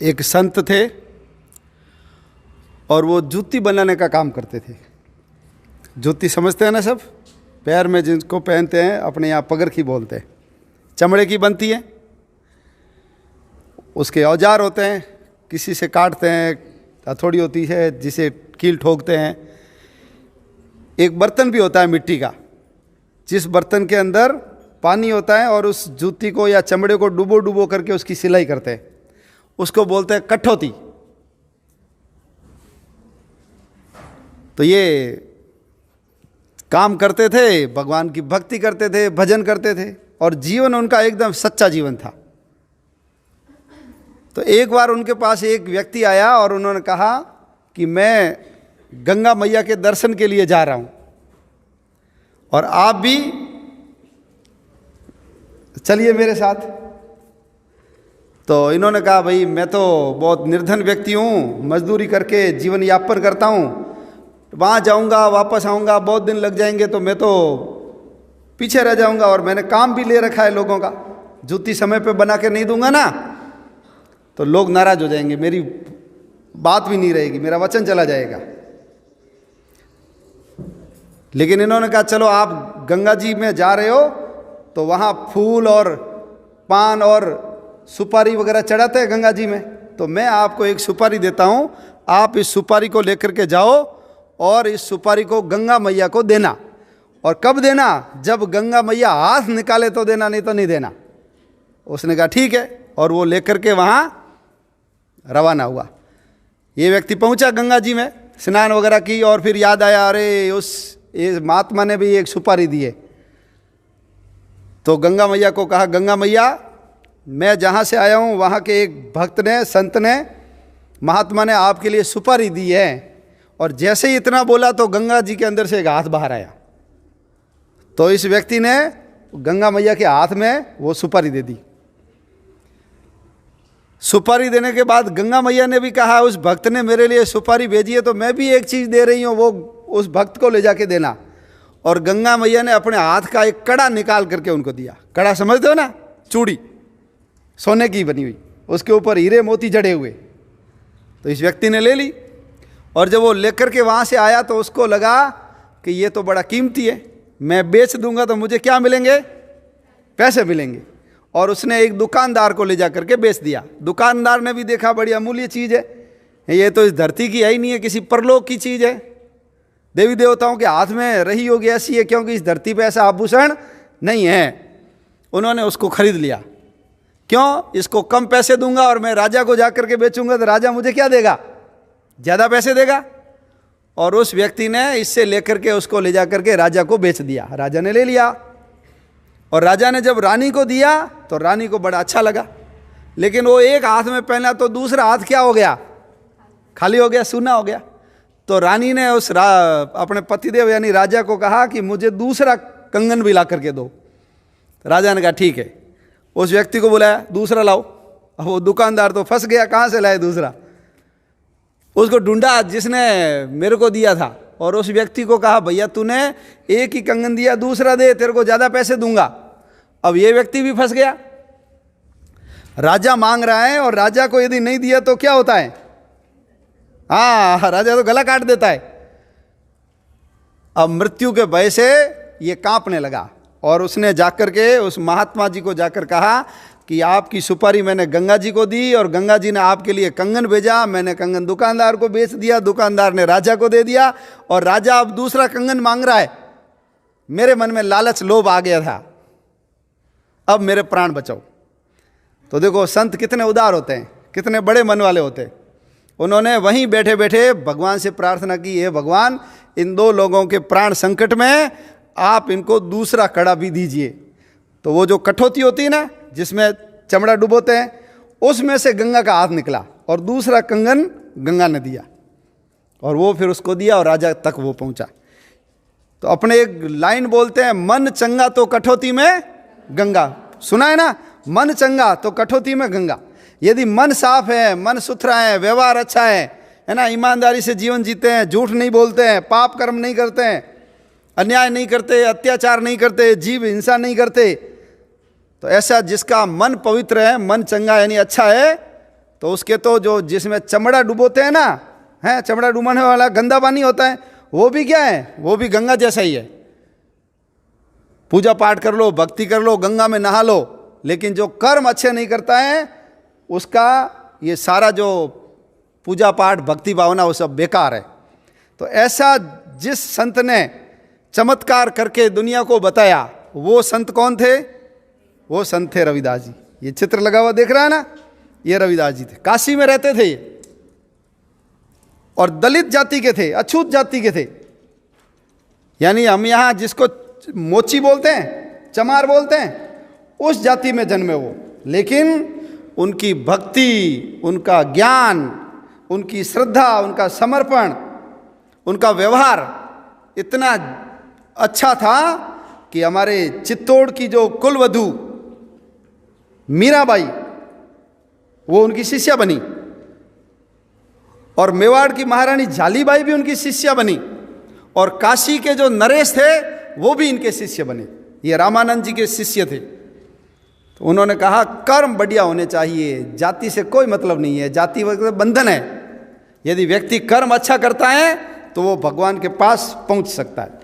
एक संत थे और वो जूती बनाने का काम करते थे। जूती समझते हैं ना सब, पैर में जिनको पहनते हैं, अपने यहाँ पगरखी बोलते हैं, चमड़े की बनती है। उसके औजार होते हैं, किसी से काटते हैं, हथौड़ी होती है जिसे कील ठोकते हैं। एक बर्तन भी होता है मिट्टी का, जिस बर्तन के अंदर पानी होता है और उस जूती को या चमड़े को डुबो डुबो करके उसकी सिलाई करते हैं, उसको बोलते हैं कठौती। तो ये काम करते थे, भगवान की भक्ति करते थे, भजन करते थे और जीवन उनका एकदम सच्चा जीवन था। तो एक बार उनके पास एक व्यक्ति आया और उन्होंने कहा कि मैं गंगा मैया के दर्शन के लिए जा रहा हूं और आप भी चलिए मेरे साथ। तो इन्होंने कहा भाई मैं तो बहुत निर्धन व्यक्ति हूँ, मजदूरी करके जीवन यापन करता हूँ, वहाँ जाऊँगा वापस आऊँगा बहुत दिन लग जाएंगे, तो मैं तो पीछे रह जाऊँगा और मैंने काम भी ले रखा है लोगों का, जूती समय पे बना के नहीं दूंगा ना तो लोग नाराज हो जाएंगे, मेरी बात भी नहीं रहेगी, मेरा वचन चला जाएगा। लेकिन इन्होंने कहा चलो आप गंगा जी में जा रहे हो तो वहाँ फूल और पान और सुपारी वगैरह चढ़ाते हैं गंगा जी में, तो मैं आपको एक सुपारी देता हूँ, आप इस सुपारी को लेकर के जाओ और इस सुपारी को गंगा मैया को देना। और कब देना? जब गंगा मैया हाथ निकाले तो देना, नहीं तो नहीं देना। उसने कहा ठीक है, और वो लेकर के वहाँ रवाना हुआ। ये व्यक्ति पहुँचा गंगा जी में, स्नान वगैरह की और फिर याद आया अरे उस महात्मा ने भी एक सुपारी दी है। तो गंगा मैया को कहा गंगा मैया मैं जहाँ से आया हूँ वहाँ के एक भक्त ने, संत ने, महात्मा ने आपके लिए सुपारी दी है। और जैसे ही इतना बोला तो गंगा जी के अंदर से एक हाथ बाहर आया, तो इस व्यक्ति ने गंगा मैया के हाथ में वो सुपारी दे दी। सुपारी देने के बाद गंगा मैया ने भी कहा उस भक्त ने मेरे लिए सुपारी भेजी है तो मैं भी एक चीज़ दे रही हूँ, वो उस भक्त को ले जाके देना। और गंगा मैया ने अपने हाथ का एक कड़ा निकाल करके उनको दिया। कड़ा समझते हो ना, चूड़ी सोने की बनी हुई, उसके ऊपर हीरे मोती जड़े हुए। तो इस व्यक्ति ने ले ली और जब वो लेकर के वहाँ से आया तो उसको लगा कि ये तो बड़ा कीमती है, मैं बेच दूंगा तो मुझे क्या मिलेंगे? पैसे मिलेंगे। और उसने एक दुकानदार को ले जा करके बेच दिया। दुकानदार ने भी देखा बड़ी अमूल्य चीज़ है, ये तो इस धरती की है ही नहीं है, किसी परलोक की चीज़ है, देवी देवताओं के हाथ में रही होगी ऐसी है, क्योंकि इस धरती पे ऐसा आभूषण नहीं है। उन्होंने उसको खरीद लिया। क्यों? इसको कम पैसे दूंगा और मैं राजा को जा करके बेचूंगा तो राजा मुझे क्या देगा? ज़्यादा पैसे देगा। और उस व्यक्ति ने इससे लेकर के उसको ले जा करके राजा को बेच दिया। राजा ने ले लिया और राजा ने जब रानी को दिया तो रानी को बड़ा अच्छा लगा, लेकिन वो एक हाथ में पहना तो दूसरा हाथ क्या हो गया? खाली हो गया, सूना हो गया। तो रानी ने उस अपने पतिदेव यानी राजा को कहा कि मुझे दूसरा कंगन भी ला करके दो। राजा ने कहा ठीक है। उस व्यक्ति को बुलाया, दूसरा लाओ। अब वो दुकानदार तो फंस गया, कहाँ से लाए दूसरा? उसको ढूंढा जिसने मेरे को दिया था और उस व्यक्ति को कहा भैया तूने एक ही कंगन दिया, दूसरा दे, तेरे को ज़्यादा पैसे दूंगा। अब ये व्यक्ति भी फंस गया। राजा मांग रहा है और राजा को यदि नहीं दिया तो क्या होता है? हाँ, राजा तो गला काट देता है। अब मृत्यु के भय से ये कांपने लगा और उसने जाकर के उस महात्मा जी को जाकर कहा कि आपकी सुपारी मैंने गंगा जी को दी और गंगा जी ने आपके लिए कंगन भेजा, मैंने कंगन दुकानदार को बेच दिया, दुकानदार ने राजा को दे दिया और राजा अब दूसरा कंगन मांग रहा है। मेरे मन में लालच लोभ आ गया था, अब मेरे प्राण बचाओ। तो देखो संत कितने उदार होते हैं, कितने बड़े मन वाले होते हैं। उन्होंने वहीं बैठे बैठे भगवान से प्रार्थना की, हे भगवान इन दो लोगों के प्राण संकट में आप इनको दूसरा कड़ा भी दीजिए। तो वो जो कठौती होती है ना जिसमें चमड़ा डुबोते हैं, उसमें से गंगा का हाथ निकला और दूसरा कंगन गंगा ने दिया और वो फिर उसको दिया और राजा तक वो पहुंचा। तो अपने एक लाइन बोलते हैं, मन चंगा तो कठौती में गंगा। सुना है ना, मन चंगा तो कठौती में गंगा। यदि मन साफ है, मन सुथरा है, व्यवहार अच्छा है ना, ईमानदारी से जीवन जीते हैं, झूठ नहीं बोलते हैं, पाप कर्म नहीं करते हैं, अन्याय नहीं करते, अत्याचार नहीं करते, जीव हिंसा नहीं करते, तो ऐसा जिसका मन पवित्र है, मन चंगा यानी अच्छा है, तो उसके तो जो जिसमें चमड़ा डुबोते हैं ना, है चमड़ा डुबाने वाला गंदा पानी होता है, वो भी क्या है, वो भी गंगा जैसा ही है। पूजा पाठ कर लो, भक्ति कर लो, गंगा में नहा लो, लेकिन जो कर्म अच्छे नहीं करता है उसका ये सारा जो पूजा पाठ भक्ति भावना वो सब बेकार है। तो ऐसा जिस संत ने चमत्कार करके दुनिया को बताया, वो संत कौन थे? वो संत थे रविदास जी। ये चित्र लगा हुआ देख रहा है ना, ये रविदास जी थे। काशी में रहते थे ये, और दलित जाति के थे, अछूत जाति के थे। यानी हम यहाँ जिसको मोची बोलते हैं, चमार बोलते हैं, उस जाति में जन्मे वो। लेकिन उनकी भक्ति, उनका ज्ञान, उनकी श्रद्धा, उनका समर्पण, उनका व्यवहार इतना अच्छा था कि हमारे चित्तौड़ की जो कुलवधू मीराबाई, वो उनकी शिष्या बनी, और मेवाड़ की महारानी झालीबाई भी उनकी शिष्या बनी, और काशी के जो नरेश थे वो भी इनके शिष्य बने। ये रामानंद जी के शिष्य थे। तो उन्होंने कहा कर्म बढ़िया होने चाहिए, जाति से कोई मतलब नहीं है, जाति बंधन है। यदि व्यक्ति कर्म अच्छा करता है तो वो भगवान के पास पहुंच सकता है।